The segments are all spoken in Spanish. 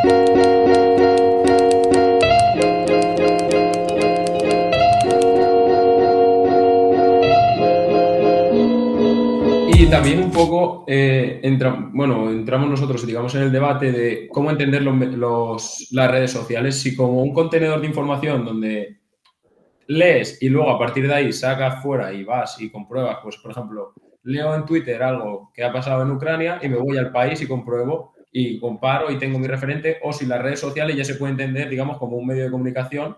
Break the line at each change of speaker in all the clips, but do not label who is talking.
Y también un poco entramos nosotros, digamos, en el debate de cómo entender las redes sociales, si como un contenedor de información donde lees y luego a partir de ahí sacas fuera y vas y compruebas, pues por ejemplo, leo en Twitter algo que ha pasado en Ucrania y me voy al país y compruebo y comparo y tengo mi referente, o si las redes sociales ya se puede entender, digamos, como un medio de comunicación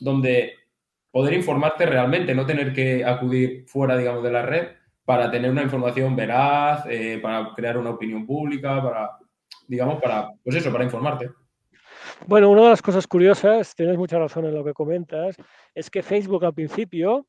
donde poder informarte realmente, no tener que acudir fuera, digamos, de la red para tener una información veraz, para crear una opinión pública, digamos, pues eso, para informarte.
Bueno, una de las cosas curiosas, tienes mucha razón en lo que comentas, es que Facebook al principio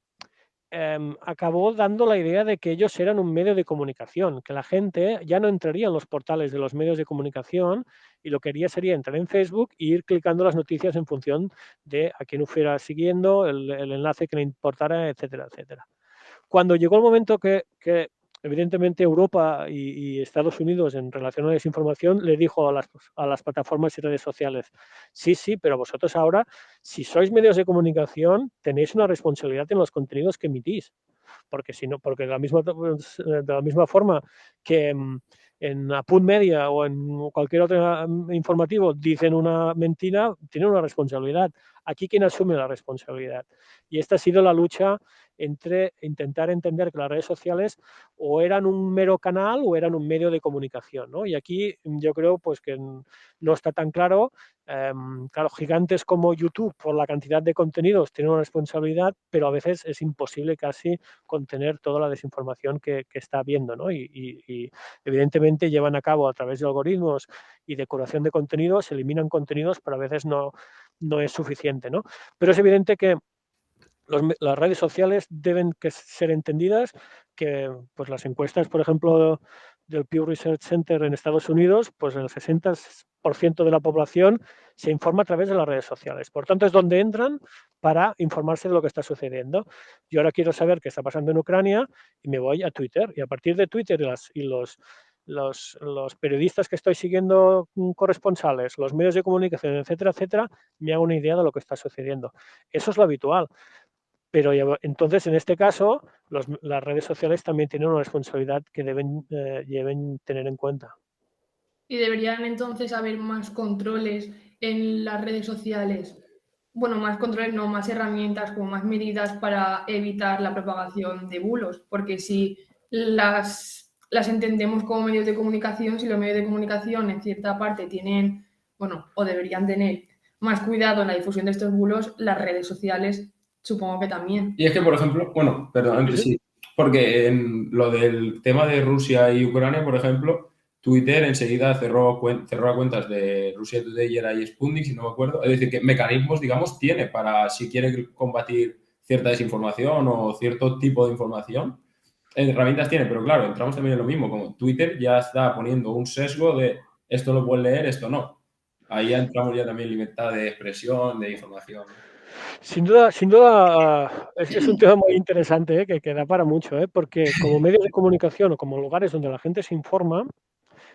acabó dando la idea de que ellos eran un medio de comunicación, que la gente ya no entraría en los portales de los medios de comunicación y lo que haría sería entrar en Facebook e ir clicando las noticias en función de a quién fuera siguiendo, el enlace que le importara, etcétera, etcétera. Cuando llegó el momento que evidentemente Europa y Estados Unidos en relación a la desinformación le dijo a las plataformas y redes sociales, sí, sí, pero vosotros ahora, si sois medios de comunicación, tenéis una responsabilidad en los contenidos que emitís, porque si no, porque de la misma forma que en Apunt Media o en cualquier otro informativo dicen una mentira, tienen una responsabilidad. Aquí, ¿quién asume la responsabilidad? Y esta ha sido la lucha entre intentar entender que las redes sociales o eran un mero canal o eran un medio de comunicación, ¿no? Y aquí yo creo pues que no está tan claro. Claro, gigantes como YouTube, por la cantidad de contenidos, tienen una responsabilidad, pero a veces es imposible casi contener toda la desinformación que está habiendo, ¿no? Y evidentemente llevan a cabo a través de algoritmos y de curación de contenidos, se eliminan contenidos, pero a veces no es suficiente, ¿no? Pero es evidente que las redes sociales deben ser entendidas, que pues las encuestas, por ejemplo, del Pew Research Center en Estados Unidos, pues el 60% de la población se informa a través de las redes sociales. Por tanto, es donde entran para informarse de lo que está sucediendo. Yo ahora quiero saber qué está pasando en Ucrania y me voy a Twitter. Y a partir de Twitter y los periodistas que estoy siguiendo, corresponsales, los medios de comunicación, etcétera, etcétera, me hago una idea de lo que está sucediendo. Eso es lo habitual. Pero entonces, en este caso, las redes sociales también tienen una responsabilidad que deben tener en cuenta.
Y deberían entonces haber más controles en las redes sociales. Bueno, más controles, no, más herramientas, como más medidas para evitar la propagación de bulos. Porque si las entendemos como medios de comunicación, si los medios de comunicación en cierta parte tienen, bueno, o deberían tener más cuidado en la difusión de estos bulos, las redes sociales supongo que también.
Y es que, por ejemplo, bueno, perdón, antes sí, porque en lo del tema de Rusia y Ucrania, por ejemplo, Twitter enseguida cerró cuentas de Rusia Today y era y Sputnik, si no me acuerdo. Es decir, que mecanismos, digamos, tiene para si quiere combatir cierta desinformación o cierto tipo de información. Herramientas tiene, pero claro, entramos también en lo mismo, como Twitter ya está poniendo un sesgo de esto lo puedes leer, esto no. Ahí ya entramos ya también en libertad de expresión, de información.
Sin duda, es un tema muy interesante, que da para mucho, porque como medios de comunicación o como lugares donde la gente se informa,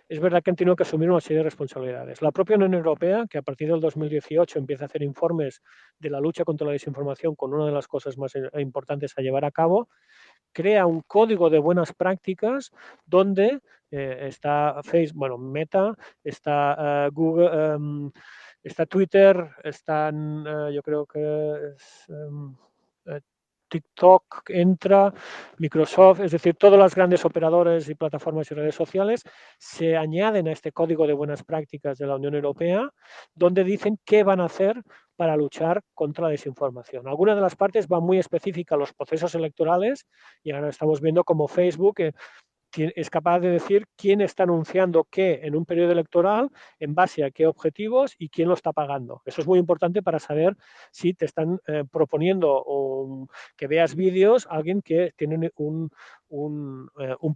es verdad que han tenido que asumir una serie de responsabilidades. La propia Unión Europea, que a partir del 2018 empieza a hacer informes de la lucha contra la desinformación con una de las cosas más importantes a llevar a cabo, crea un código de buenas prácticas donde está Facebook, bueno, Meta, está Google, está Twitter, están, yo creo que es TikTok, entra, Microsoft, es decir, todas las grandes operadores y plataformas y redes sociales se añaden a este código de buenas prácticas de la Unión Europea, donde dicen qué van a hacer para luchar contra la desinformación. Algunas de las partes van muy específicas a los procesos electorales y ahora estamos viendo como Facebook es capaz de decir quién está anunciando qué en un periodo electoral, en base a qué objetivos y quién lo está pagando. Eso es muy importante para saber si te están proponiendo que veas vídeos a alguien que tiene un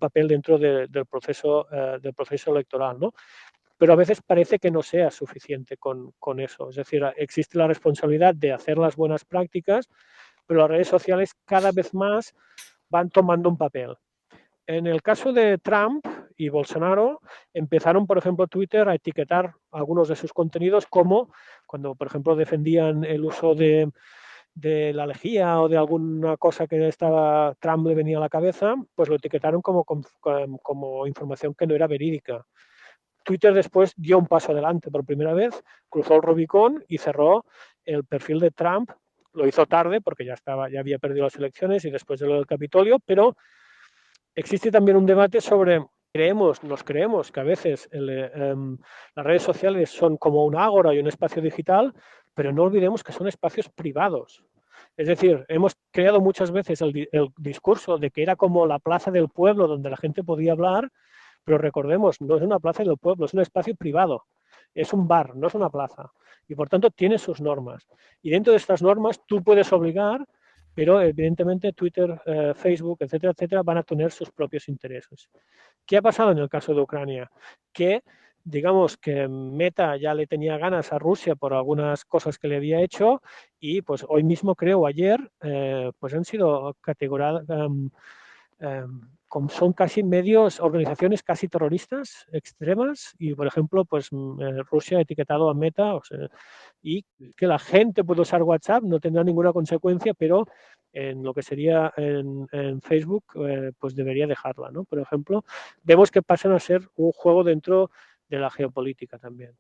papel dentro del proceso electoral, ¿no? Pero a veces parece que no sea suficiente con eso. Es decir, existe la responsabilidad de hacer las buenas prácticas, pero las redes sociales cada vez más van tomando un papel. En el caso de Trump y Bolsonaro empezaron, por ejemplo, Twitter a etiquetar algunos de sus contenidos como cuando, por ejemplo, defendían el uso de la lejía o de alguna cosa que Trump le venía a la cabeza, pues lo etiquetaron como información que no era verídica. Twitter después dio un paso adelante por primera vez, cruzó el Rubicón y cerró el perfil de Trump. Lo hizo tarde porque ya había perdido las elecciones y después de lo del Capitolio, pero existe también un debate sobre nos creemos que a veces las redes sociales son como un ágora y un espacio digital, pero no olvidemos que son espacios privados. Es decir, hemos creado muchas veces el discurso de que era como la plaza del pueblo donde la gente podía hablar, pero recordemos, no es una plaza del pueblo, es un espacio privado, es un bar, no es una plaza. Y por tanto tiene sus normas. Y dentro de estas normas tú puedes obligar, pero evidentemente Twitter, Facebook, etcétera, etcétera, van a tener sus propios intereses. ¿Qué ha pasado en el caso de Ucrania? Que digamos que Meta ya le tenía ganas a Rusia por algunas cosas que le había hecho y pues hoy mismo creo, ayer, pues han sido categorizadas, son casi organizaciones casi terroristas extremas y por ejemplo pues Rusia ha etiquetado a Meta, o sea, y que la gente puede usar WhatsApp no tendrá ninguna consecuencia, pero en lo que sería en Facebook pues debería dejarla, ¿no? Por ejemplo, vemos que pasan a ser un juego dentro de la geopolítica también.